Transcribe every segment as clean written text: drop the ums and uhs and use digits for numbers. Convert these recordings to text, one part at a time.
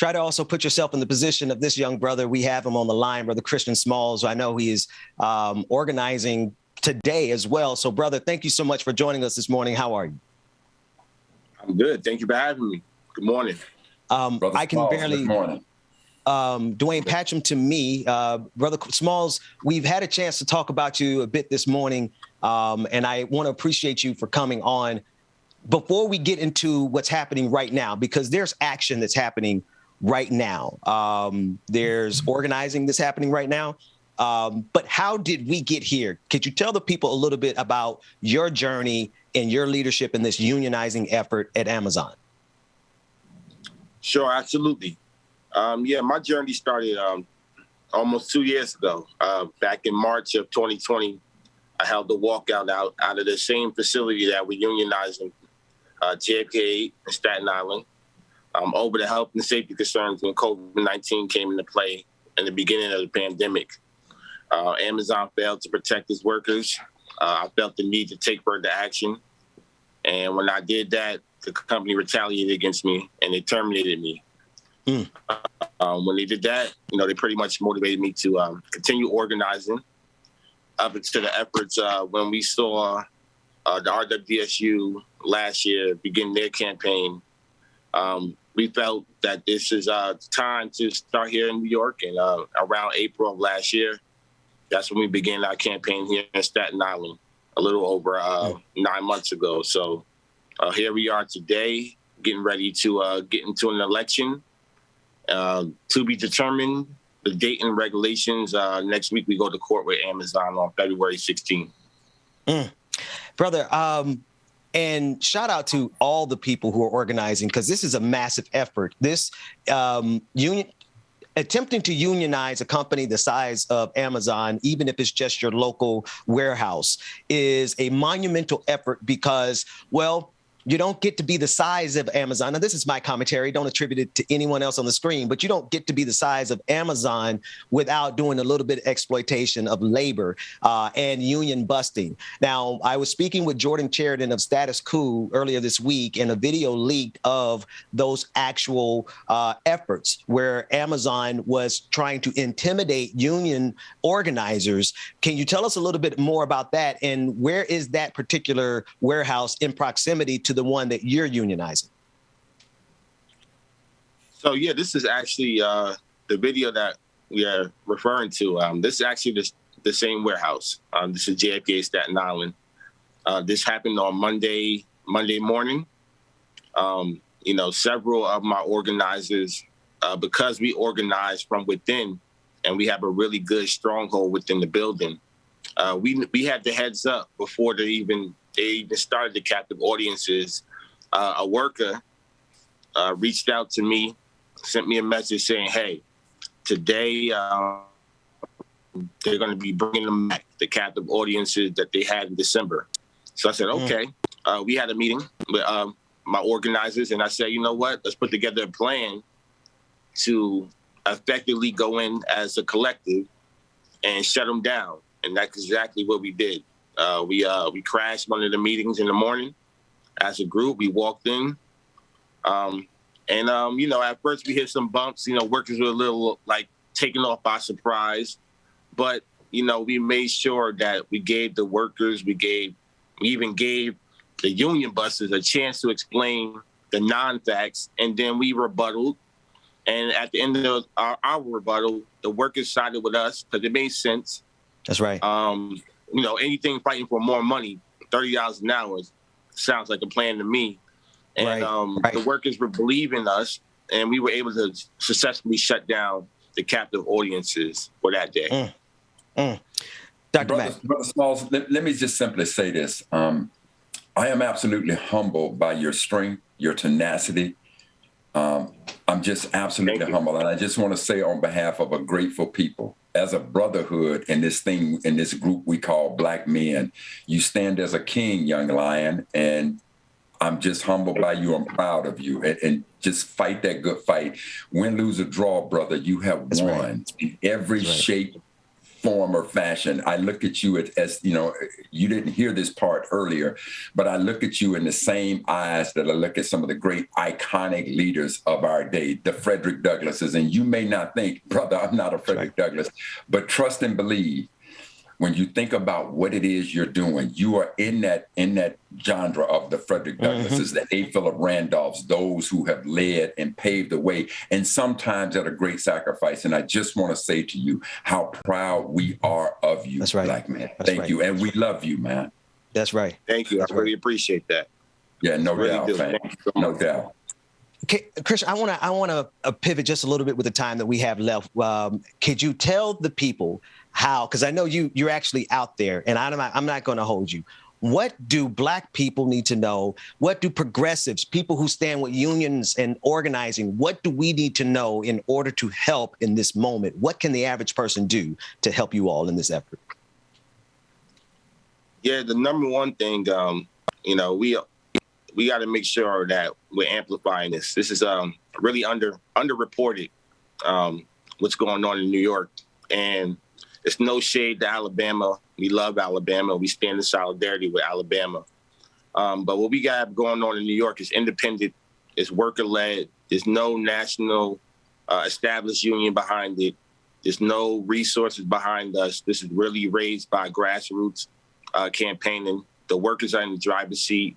try to also put yourself in the position of this young brother. We have him on the line, Brother Christian Smalls. I know he is organizing today as well. So, brother, thank you so much for joining us this morning. How are you? I'm good. Thank you for having me. Good morning. I can barely. Good morning. Dwayne Patcham to me, Brother Smalls, we've had a chance to talk about you a bit this morning, and I want to appreciate you for coming on. Before we get into what's happening right now, because there's action that's happening right now. There's organizing that's happening right now. But how did we get here? Could you tell the people a little bit about your journey and your leadership in this unionizing effort at Amazon? Sure, absolutely. My journey started almost 2 years ago. Back in March of 2020, I held the walkout out of the same facility that we unionized in JFK in Staten Island over the health and safety concerns when COVID-19 came into play in the beginning of the pandemic. Amazon failed to protect its workers. I felt the need to take further action. And when I did that, the company retaliated against me and they terminated me. When they did that, they pretty much motivated me to continue organizing up into the efforts when we saw the RWSU last year begin their campaign. We felt that this is time to start here in New York, and around April of last year, that's when we began our campaign here in Staten Island, a little over 9 months ago. So here we are today, getting ready to get into an election. To be determined, the date and regulations. Next week, we go to court with Amazon on February 16th. Brother, and shout out to all the people who are organizing, because this is a massive effort. This attempting to unionize a company the size of Amazon, even if it's just your local warehouse, is a monumental effort because, well, you don't get to be the size of Amazon. Now, this is my commentary. Don't attribute it to anyone else on the screen, but you don't get to be the size of Amazon without doing a little bit of exploitation of labor and union busting. Now, I was speaking with Jordan Sheridan of Status Quo earlier this week, and a video leaked of those actual efforts where Amazon was trying to intimidate union organizers. Can you tell us a little bit more about that? And where is that particular warehouse in proximity to the one that you're unionizing? So, yeah, this is actually the video that we are referring to. This is actually the same warehouse. This is JFK Staten Island. This happened on Monday morning. Several of my organizers, because we organize from within and we have a really good stronghold within the building, we had the heads up before they even started the captive audiences. A worker reached out to me, sent me a message saying, hey, today they're going to be bringing them back, the captive audiences that they had in December. So I said, okay. We had a meeting with my organizers, and I said, you know what, let's put together a plan to effectively go in as a collective and shut them down. And that's exactly what we did. We crashed one of the meetings in the morning as a group. We walked in, at first we hit some bumps. Workers were a little taken off by surprise, but we made sure that we gave the workers, we even gave the union busters a chance to explain the non-facts, and then we rebutted. And at the end of our rebuttal, the workers sided with us because it made sense. That's right. Anything fighting for more money, $30 an hour, sounds like a plan to me. And the workers were believing us, and we were able to successfully shut down the captive audiences for that day. Dr. Matt. Brother Smalls, let me just simply say this. I am absolutely humbled by your strength, your tenacity. I'm just absolutely humble. And I just want to say on behalf of a grateful people, as a brotherhood in this group we call Black men, you stand as a king, young lion, and I'm just humbled by you. I'm proud of you, and just fight that good fight. Win, lose, or draw, brother, you have won in every shape, form or fashion. I look at you as, you know, you didn't hear this part earlier, but I look at you in the same eyes that I look at some of the great iconic leaders of our day, the Frederick Douglasses. And you may not think, brother, I'm not a Frederick Douglass, but trust and believe. When you think about what it is you're doing, you are in that genre of the Frederick Douglasses, the A. Philip Randolphs, those who have led and paved the way, and sometimes at a great sacrifice. And I just want to say to you how proud we are of you, Black man. Thank you. And we love you, man. That's right. Thank you. I really appreciate that. Yeah, no doubt, fam. No doubt. Okay, Christian, I want to pivot just a little bit with the time that we have left. Could you tell the people how, because I know you're actually out there, and I'm not going to hold you. What do Black people need to know? What do progressives, people who stand with unions and organizing, what do we need to know in order to help in this moment? What can the average person do to help you all in this effort? Yeah, the number one thing, you know, we got to make sure that we're amplifying this. This is really underreported, what's going on in New York. And it's no shade to Alabama. We love Alabama. We stand in solidarity with Alabama. But what we got going on in New York is independent, it's worker-led. There's no national established union behind it. There's no resources behind us. This is really raised by grassroots campaigning. The workers are in the driver's seat.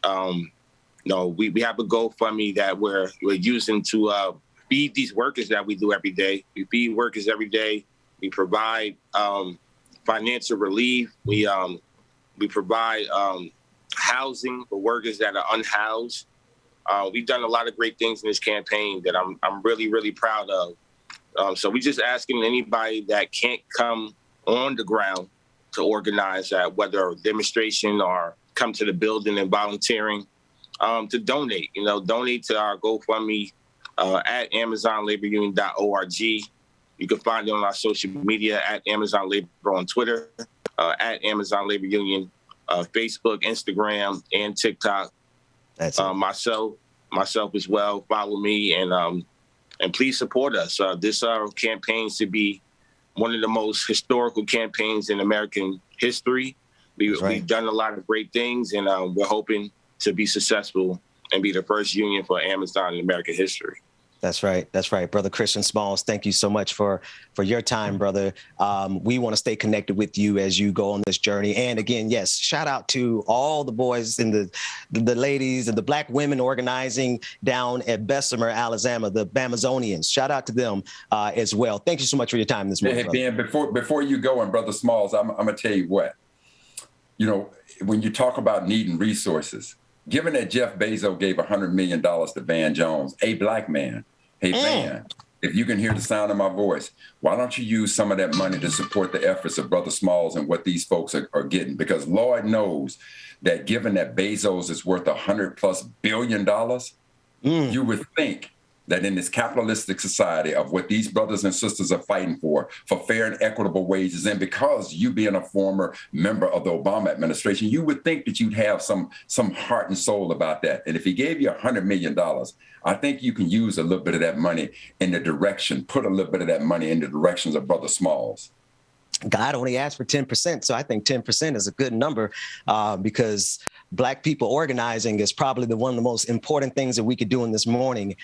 No, we have a GoFundMe that we're using to feed these workers that we do every day. We feed workers every day. We provide financial relief. We provide housing for workers that are unhoused. We've done a lot of great things in this campaign that I'm really, really proud of. So we just asking anybody that can't come on the ground to organize that, whether a demonstration or come to the building and volunteering, to donate. You know, donate to our GoFundMe at AmazonLaborUnion.org. You can find it on our social media at Amazon Labor on Twitter, at Amazon Labor Union, Facebook, Instagram, and TikTok. That's myself as well. Follow me and please support us. This campaign should be one of the most historical campaigns in American history. We've done a lot of great things, and we're hoping to be successful and be the first union for Amazon in American history. That's right. That's right. Brother Christian Smalls, thank you so much for your time, brother. We want to stay connected with you as you go on this journey. And again, yes, shout out to all the boys and the ladies and the Black women organizing down at Bessemer, Alabama, the Bamazonians. Shout out to them as well. Thank you so much for your time this morning. Hey, Ben, before you go, and Brother Smalls, I'm going to tell you what, you know, when you talk about needing resources, given that Jeff Bezos gave $100 million to Van Jones, a Black man, hey, Van, if you can hear the sound of my voice, why don't you use some of that money to support the efforts of Brother Smalls and what these folks are getting? Because Lord knows that given that Bezos is worth $100+ billion, you would think that in this capitalistic society of what these brothers and sisters are fighting for fair and equitable wages, and because you being a former member of the Obama administration, you would think that you'd have some heart and soul about that. And if he gave you $100 million, I think you can use a little bit of that money in the direction, put a little bit of that money in the directions of Brother Smalls. God only asked for 10%. So I think 10% is a good number because Black people organizing is probably one of the most important things that we could do in this morning.